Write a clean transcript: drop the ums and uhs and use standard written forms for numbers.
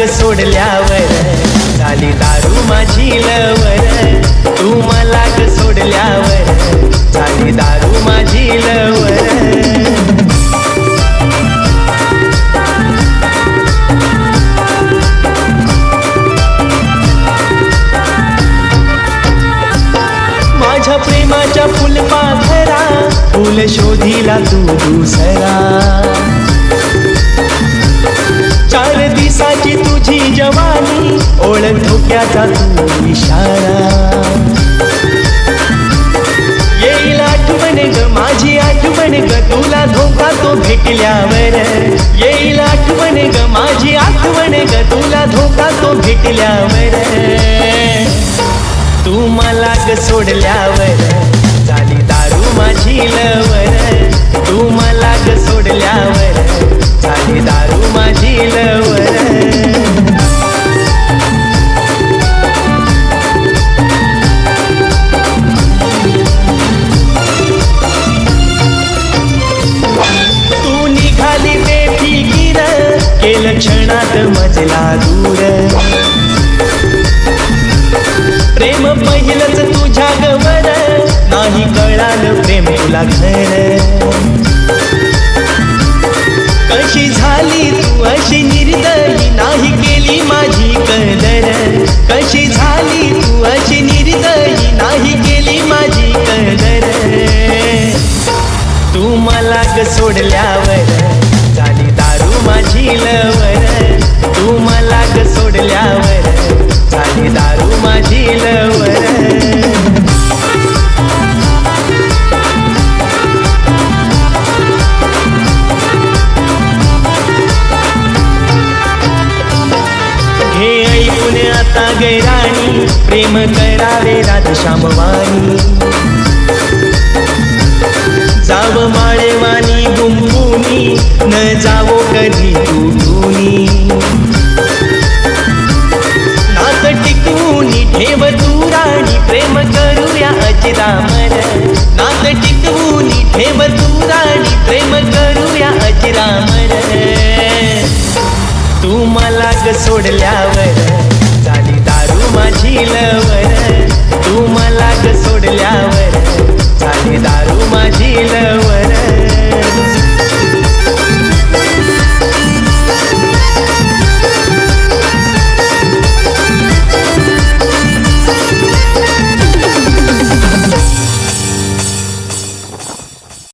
सोडल्यावर झाली दारू माझी लवर. तू मला ग सोडल्यावर झाली दारू माझी लवर. माझ्या प्रेमाच्या फुलपाखरा फुल शोधिला तू दुसरा. 4 दिवसाची तुझी जवानी ओळख धोक्याचा तू इशारा. येईल आठवण ग माझी आठवण ग तुला धोका तो भेटल्यावर. येईल आठवण ग माझी आठवण ग तुला धोका तो भेटल्यावर. तू मला ग सोडल्यावर झाली दारू माझी लवर. तू मला ग सोडल्यावर झाली दारू माझी लवर. तू निघाली बेफिकीर केलं क्षणात मजला दूर. प्रेम पहिलंच तुझ्या गवर नाही कळालं प्रेम तुला खरं. कशी झाली तू अशी निर्दयी नाही केली माझी कदर. कशी झाली तू अशी निर्दयी नाही केली माझी कदर. तू मला ग सोडल्यावर झाली दारू माझी लवर. तू मला ग सोडल्यावर झाली दारू माझी लवर. हे ऐकून आता गैराणी प्रेम करावे राधश्यामवाणी. जाव माळेवानी गुंफुनी न जावो कधी तुटुनी. नात टिकवूनी ठेव तू राणी प्रेम करूया अजरामर. नात टिकवूनी ठेव तू राणी प्रेम करूया अजरामर. तू मला ग सोडल्यावर झाली दारू माझी लवर. तू मला ग सोडल्यावर